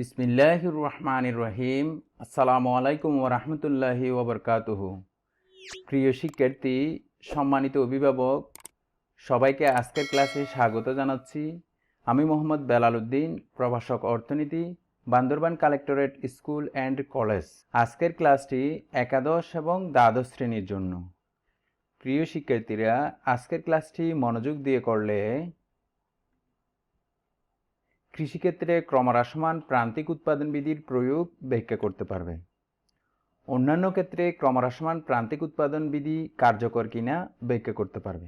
বিসমিল্লাহির রহমানির রহিম। আসসালামু আলাইকুম ওয়া রাহমাতুল্লাহি ওয়া বারাকাতুহু। প্রিয় শিক্ষার্থী, সম্মানিত অভিভাবক, সবাইকে আজকের ক্লাসে স্বাগত জানাচ্ছি। আমি মোহাম্মদ বেলাল উদ্দিন, প্রভাষক অর্থনীতি, Bandarban collectorate school and college. আজকের ক্লাসটি একাদশ এবং দ্বাদশ শ্রেণীর জন্য। প্রিয় শিক্ষার্থীরা, আজকের ক্লাসটি মনোযোগ দিয়ে করলে কৃষিক্ষেত্রে ক্রমহ্রাসমান প্রান্তিক উৎপাদন বিধির প্রয়োগ ব্যাখ্যা করতে পারবে। অন্যান্য ক্ষেত্রে ক্রমহ্রাসমান প্রান্তিক উৎপাদন বিধি কার্যকর কিনা ব্যাখ্যা করতে পারবে।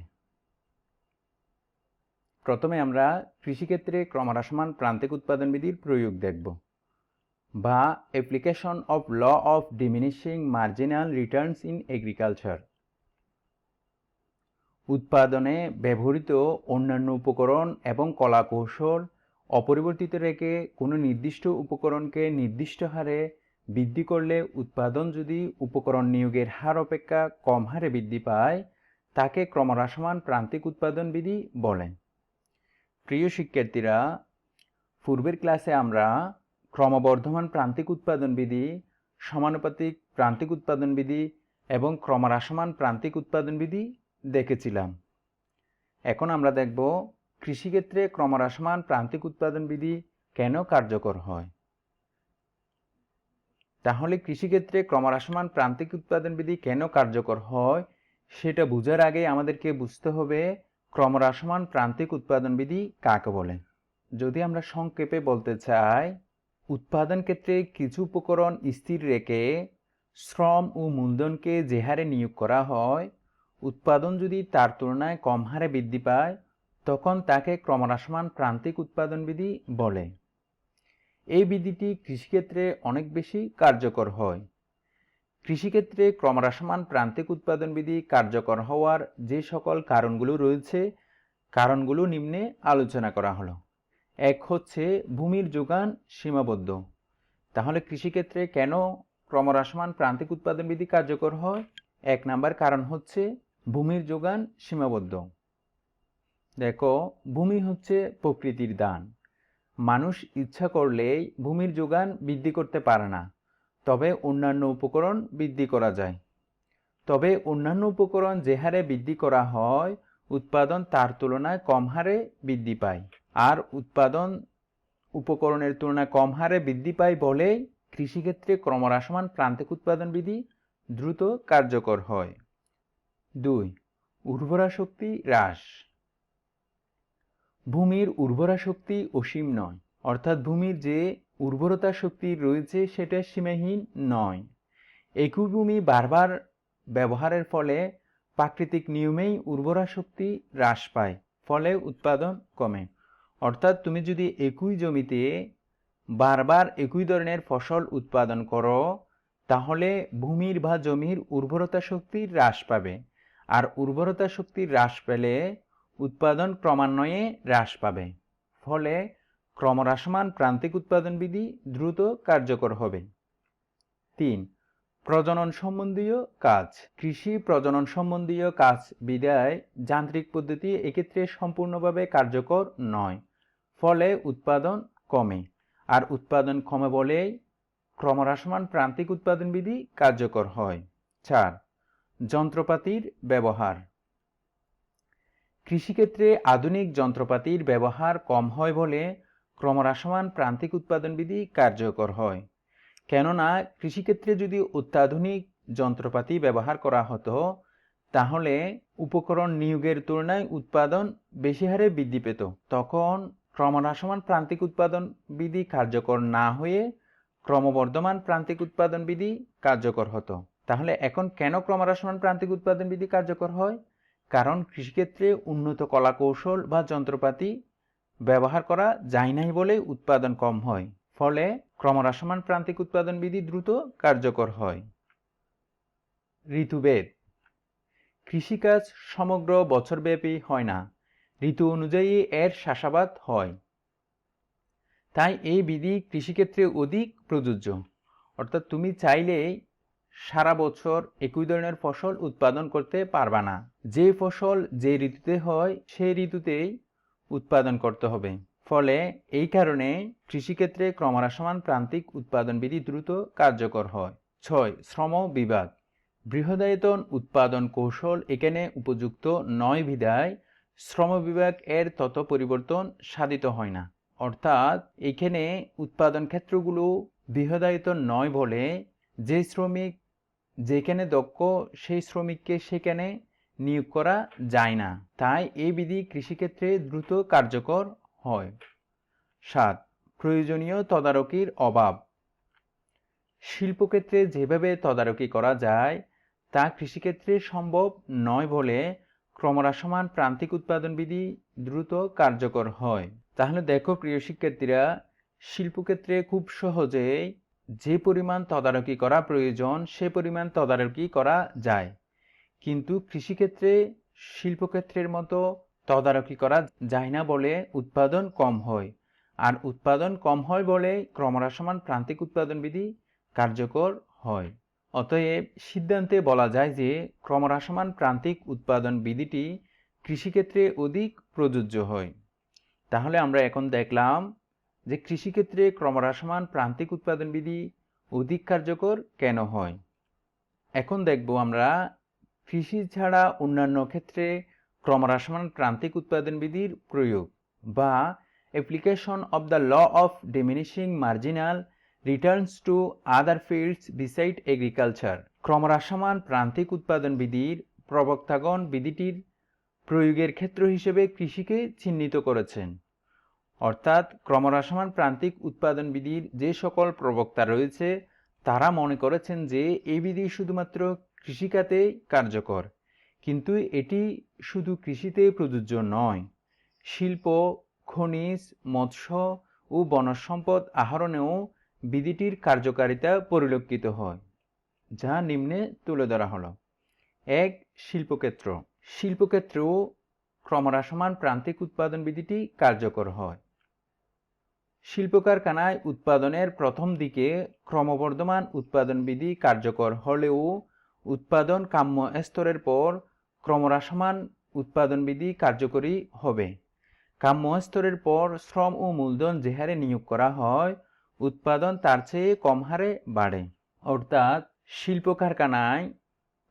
প্রথমে আমরা কৃষিক্ষেত্রে ক্রমহ্রাসমান প্রান্তিক উৎপাদন বিধির প্রয়োগ দেখব, বা application of law of diminishing marginal returns in agriculture. উৎপাদনে ব্যবহৃত অন্যান্য উপকরণ এবং কলাকৌশল অপরিবর্তিত রেখে কোনো নির্দিষ্ট উপকরণকে নির্দিষ্ট হারে বৃদ্ধি করলে উৎপাদন যদি উপকরণ নিয়োগের হার অপেক্ষা কম হারে বৃদ্ধি পায়, তাকে ক্রমহ্রাসমান প্রান্তিক উৎপাদন বিধি বলে। প্রিয় শিক্ষার্থীরা, পূর্বের ক্লাসে আমরা ক্রমবর্ধমান প্রান্তিক উৎপাদন বিধি, সমানুপাতিক প্রান্তিক উৎপাদন বিধি এবং ক্রমহ্রাসমান প্রান্তিক উৎপাদন বিধি দেখেছিলাম। এখন আমরা দেখব কৃষিক্ষেত্রে ক্রমহ্রাসমান প্রান্তিক উৎপাদন বিধি কেন কার্যকর হয়। তাহলে কৃষিক্ষেত্রে ক্রমহ্রাসমান প্রান্তিক উৎপাদন বিধি কেন কার্যকর হয় সেটা বোঝার আগে আমাদেরকে বুঝতে হবে ক্রমহ্রাসমান প্রান্তিক উৎপাদন বিধি কাকে বলে। যদি আমরা সংক্ষেপে বলতে চাই, উৎপাদন ক্ষেত্রে কিছু উপকরণ স্থির রেখে শ্রম ও মূলধনকে যে হারে নিয়োগ করা হয়, উৎপাদন যদি তার তুলনায় কম হারে বৃদ্ধি পায়, তখন তাকে ক্রমহ্রাসমান প্রান্তিক উৎপাদন বিধি বলে। এই বিধিটি কৃষিক্ষেত্রে অনেক বেশি কার্যকর হয়। কৃষিক্ষেত্রে ক্রমহ্রাসমান প্রান্তিক উৎপাদন বিধি কার্যকর হওয়ার যে সকল কারণগুলো রয়েছে, কারণগুলো নিম্নে আলোচনা করা হলো। এক হচ্ছে ভূমির যোগান সীমাবদ্ধ। তাহলে কৃষিক্ষেত্রে কেন ক্রমহ্রাসমান প্রান্তিক উৎপাদন বিধি কার্যকর হয়? এক নাম্বার কারণ হচ্ছে ভূমির যোগান সীমাবদ্ধ। দেখো, ভূমি হচ্ছে প্রকৃতির দান। মানুষ ইচ্ছা করলেই ভূমির যোগান বৃদ্ধি করতে পারে না, তবে অন্যান্য উপকরণ বৃদ্ধি করা যায়। তবে অন্যান্য উপকরণ যে হারে বৃদ্ধি করা হয়, উৎপাদন তার তুলনায় কম হারে বৃদ্ধি পায়। আর উৎপাদন উপকরণের তুলনায় কম হারে বৃদ্ধি পায় বলেই কৃষিক্ষেত্রে ক্রমহ্রাসমান প্রান্তিক উৎপাদন বিধি দ্রুত কার্যকর হয়। 2. উর্বরা শক্তি হ্রাস। ভূমির উর্বরা শক্তি অসীম নয়, অর্থাৎ ভূমির যে উর্বরতা শক্তি রয়েছে সেটা সীমাহীন নয়। একই ভূমি বারবার ব্যবহারের ফলে প্রাকৃতিক নিয়মেই উর্বরা শক্তি হ্রাস পায়, ফলে উৎপাদন কমে। অর্থাৎ তুমি যদি একই জমিতে বারবার একই ধরনের ফসল উৎপাদন করো, তাহলে ভূমির বা জমির উর্বরতা শক্তি হ্রাস পাবে। আর উর্বরতা শক্তি হ্রাস পেলে উৎপাদন ক্রমান্বয়ে হ্রাস পাবে, ফলে ক্রমহ্রাসমান প্রান্তিক উৎপাদন বিধি দ্রুত কার্যকর হবে। 3. প্রজনন সম্বন্ধীয় কাজ। কৃষি প্রজনন সম্বন্ধীয় কাজ বিধায় যান্ত্রিক পদ্ধতি এক্ষেত্রে সম্পূর্ণভাবে কার্যকর নয়, ফলে উৎপাদন কমে। আর উৎপাদন কমে বলেই ক্রমহ্রাসমান প্রান্তিক উৎপাদন বিধি কার্যকর হয়। 4. যন্ত্রপাতির ব্যবহার। কৃষিক্ষেত্রে আধুনিক যন্ত্রপাতির ব্যবহার কম হয় বলে ক্রমহ্রাসমান প্রান্তিক উৎপাদন বিধি কার্যকর হয়। কেননা কৃষিক্ষেত্রে যদি অত্যাধুনিক যন্ত্রপাতি ব্যবহার করা হতো, তাহলে উপকরণ নিয়োগের তুলনায় উৎপাদন বেশি হারে বৃদ্ধি পেত। তখন ক্রমহ্রাসমান প্রান্তিক উৎপাদন বিধি কার্যকর না হয়ে ক্রমবর্ধমান প্রান্তিক উৎপাদন বিধি কার্যকর হতো। তাহলে এখন কেন ক্রমহ্রাসমান প্রান্তিক উৎপাদন বিধি কার্যকর হয়? কারণ কৃষিক্ষেত্রে উন্নত কলাকৌশল বা যন্ত্রপাতি ব্যবহার করা যায় নাই বলে উৎপাদন কম হয়, ফলে ক্রমহ্রাসমান প্রান্তিক উৎপাদন বিধি দ্রুত কার্যকর হয়। ঋতুভেদ। কৃষিকাজ সমগ্র বছরব্যাপী হয় না, ঋতু অনুযায়ী এর চাষাবাদ হয়। তাই এই বিধি কৃষিক্ষেত্রে অধিক প্রযোজ্য। অর্থাৎ তুমি চাইলেই সারা বছর একই ধরনের ফসল উৎপাদন করতে পারবা না। যে ফসল যে ঋতুতে হয় সেই ঋতুতেই উৎপাদন করতে হবে। ফলে এই কারণে কৃষিক্ষেত্রে ক্রমহ্রাসমান প্রান্তিক উৎপাদন বিধি দ্রুত কার্যকর হয়। 6. শ্রম বিভাগ। বৃহদায়তন উৎপাদন কৌশল এখানে উপযুক্ত নয় বিধায় শ্রম বিভাগ এর তত পরিবর্তন সাধিত হয় না। অর্থাৎ এখানে উৎপাদন ক্ষেত্রগুলো বৃহদায়তন নয় বলে যে শ্রমিক যেখানে দক্ষ সেই শ্রমিককে সেখানে নিয়োগ করা যায় না, তাই এই বিধি কৃষিক্ষেত্রে দ্রুত কার্যকর হয়। 7. প্রয়োজনীয় তদারকির অভাব। শিল্পক্ষেত্রে যেভাবে তদারকি করা যায় তা কৃষিক্ষেত্রে সম্ভব নয় বলে ক্রমহ্রাসমান প্রান্তিক উৎপাদন বিধি দ্রুত কার্যকর হয়। তাহলে দেখো প্রিয় শিক্ষার্থীরা, শিল্পক্ষেত্রে খুব সহজেই যে পরিমাণ তদারকি করা প্রয়োজন সে পরিমাণ তদারকি করা যায়, কিন্তু কৃষিক্ষেত্রে শিল্পক্ষেত্রের মতো তদারকি করা যায় না বলে উৎপাদন কম হয়, আর উৎপাদন কম হয় বলে ক্রমহ্রাসমান প্রান্তিক উৎপাদন বিধি কার্যকর হয়। অতএব সিদ্ধান্তে বলা যায় যে ক্রমহ্রাসমান প্রান্তিক উৎপাদন বিধিটি কৃষিক্ষেত্রে অধিক প্রযোজ্য হয়। তাহলে আমরা এখন দেখলাম যে কৃষিক্ষেত্রে ক্রমহ্রাসমান প্রান্তিক উৎপাদন বিধি অধিক কার্যকর কেন হয়। এখন দেখব আমরা কৃষি ছাড়া অন্যান্য ক্ষেত্রে ক্রমহ্রাসমান প্রান্তিক উৎপাদন বিধির প্রয়োগ বা application of the law of diminishing marginal returns to other fields beside agriculture. ক্রমহ্রাসমান প্রান্তিক উৎপাদন বিধির প্রবক্তাগণ বিধিটির প্রয়োগের ক্ষেত্র হিসেবে কৃষিকে চিহ্নিত করেছেন। অর্থাৎ ক্রমহ্রাসমান প্রান্তিক উৎপাদন বিধির যে সকল প্রবক্তা রয়েছে তারা মনে করেছেন যে এই বিধি শুধুমাত্র কৃষিখাতে কার্যকর, কিন্তু এটি শুধু কৃষিতে প্রযোজ্য নয়, শিল্প, খনিজ, মৎস্য ও বনজ সম্পদ আহরণেও বিধিটির কার্যকারিতা পরিলক্ষিত হয়, যা নিম্নে তুলে ধরা হলো। 1. শিল্পক্ষেত্র। শিল্পক্ষেত্রেও ক্রমহ্রাসমান প্রান্তিক উৎপাদন বিধিটি কার্যকর হয়। শিল্প কারখানায় উৎপাদনের প্রথম দিকে ক্রমবর্ধমান উৎপাদন বিধি কার্যকর হলেও উৎপাদন কাম্য স্তরের পর ক্রমহ্রাসমান উৎপাদন বিধি কার্যকরী হবে। কাম্য স্তরের পর শ্রম ও মূলধন যে হারে নিয়োগ করা হয় উৎপাদন তার চেয়ে কম হারে বাড়ে। অর্থাৎ শিল্প কারখানায়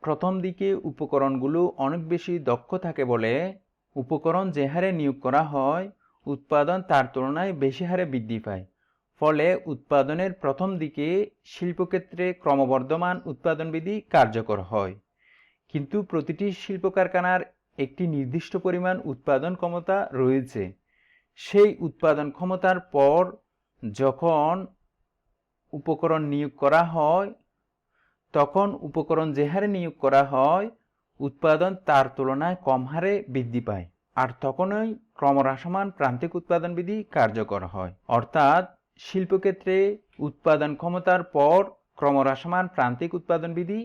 প্রথম দিকে উপকরণগুলো অনেক বেশি দক্ষ থাকে বলে উপকরণ যে হারে নিয়োগ করা হয় উৎপাদন তার তুলনায় বেশি হারে বৃদ্ধি পায়। ফলে উৎপাদনের প্রথম দিকে শিল্পক্ষেত্রে ক্রমবর্ধমান উৎপাদন বিধি কার্যকর হয়, কিন্তু প্রতিটি শিল্প কারখানার একটি নির্দিষ্ট পরিমাণ উৎপাদন ক্ষমতা রয়েছে। সেই উৎপাদন ক্ষমতার পর যখন উপকরণ নিয়োগ করা হয় তখন উপকরণ যে হারে নিয়োগ করা হয় উৎপাদন তার তুলনায় কম হারে বৃদ্ধি পায়, আর তখনই ক্রমহ্রাসমান প্রান্তিক উৎপাদন বিধি কার্যকর হয়। অর্থাৎ শিল্পক্ষেত্রে উৎপাদন ক্ষমতার পর ক্রমহ্রাসমান প্রান্তিক উৎপাদন বিধি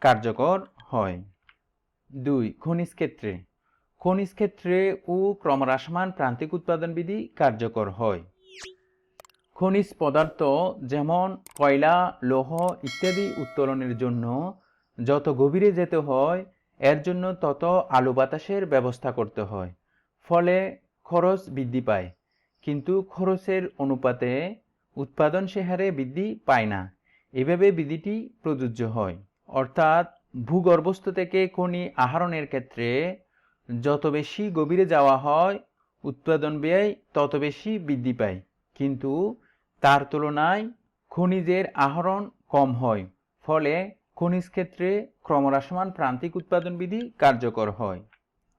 কার্যকর হয়। 2. খনিজ ক্ষেত্রে। খনিজ ক্ষেত্রে ও ক্রমহ্রাসমান প্রান্তিক উৎপাদন বিধি কার্যকর হয়। খনিজ পদার্থ যেমন কয়লা, লৌহ ইত্যাদি উত্তোলনের জন্য যত গভীরে যেতে হয় এর জন্য তত আলো বাতাসের ব্যবস্থা করতে হয়, ফলে খরচ বৃদ্ধি পায়, কিন্তু খরচের অনুপাতে উৎপাদন সে হারে বৃদ্ধি পায় না। এভাবে বিধিটি প্রযোজ্য হয়। অর্থাৎ ভূগর্ভস্থ থেকে খনি আহরণের ক্ষেত্রে যত বেশি গভীরে যাওয়া হয় উৎপাদন ব্যয় তত বেশি বৃদ্ধি পায়, কিন্তু তার তুলনায় খনিজের আহরণ কম হয়, ফলে খনিজ ক্ষেত্রে ক্রমহ্রাসমান প্রান্তিক উৎপাদন বিধি কার্যকর হয়।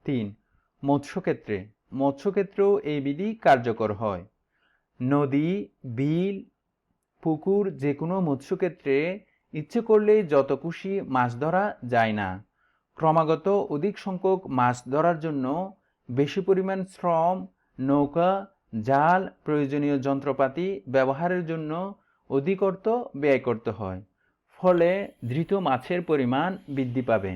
3. মৎস্যক্ষেত্রে। মৎস্যক্ষেত্রেও এই বিধি কার্যকর হয়। নদী, বিল, পুকুর যে কোনো মৎস্যক্ষেত্রে ইচ্ছে করলেই যত খুশি মাছ ধরা যায় না। ক্রমাগত অধিক সংখ্যক মাছ ধরার জন্য বেশি পরিমাণ শ্রম, নৌকা, জাল, প্রয়োজনীয় যন্ত্রপাতি ব্যবহারের জন্য অধিক অর্থ ব্যয় করতে হয়। ফলে দ্রুত মাছের পরিমাণ বৃদ্ধি পাবে,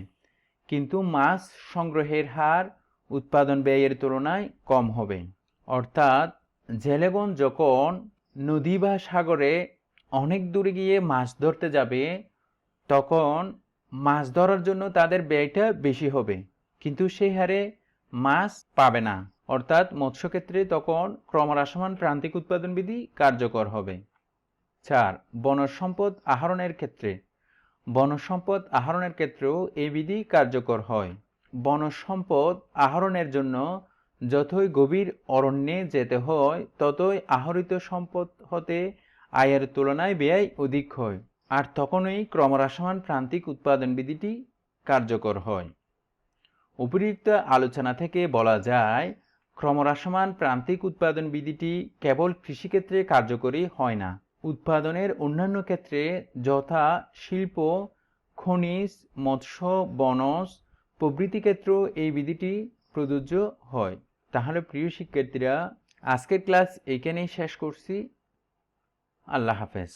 কিন্তু মাছ সংগ্রহের হার উৎপাদন ব্যয়ের তুলনায় কম হবে। অর্থাৎ জেলেগণ যখন নদী বা সাগরে অনেক দূরে গিয়ে মাছ ধরতে যাবে তখন মাছ ধরার জন্য তাদের ব্যয়টা বেশি হবে, কিন্তু সেই হারে মাছ পাবে না। অর্থাৎ মৎস্যক্ষেত্রে তখন ক্রমহ্রাসমান প্রান্তিক উৎপাদন বিধি কার্যকর হবে। 4. বনজ সম্পদ আহরণের ক্ষেত্রে বনজ সম্পদ আহরণের ক্ষেত্রেও এই বিধি কার্যকর হয়। বনজ সম্পদ আহরণের জন্য যতই গভীর অরণ্যে যেতে হয় ততই আহরিত সম্পদ হতে আয়ের তুলনায় ব্যয় অধিক হয়, আর তখনই ক্রমহ্রাসমান প্রান্তিক উৎপাদন বিধিটি কার্যকর হয়। উপরিউক্ত আলোচনা থেকে বলা যায় ক্রমহ্রাসমান প্রান্তিক উৎপাদন বিধিটি কেবল কৃষিক্ষেত্রে কার্যকরী হয় না, উৎপাদনের অন্যান্য ক্ষেত্রে যথা শিল্প, খনিজ, মৎস্য, বনজ প্রভৃতি ক্ষেত্রেও এই বিধিটি প্রযোজ্য হয়। তাহলে প্রিয় শিক্ষার্থীরা, আজকের ক্লাস এখানেই শেষ করছি। আল্লাহ হাফেজ।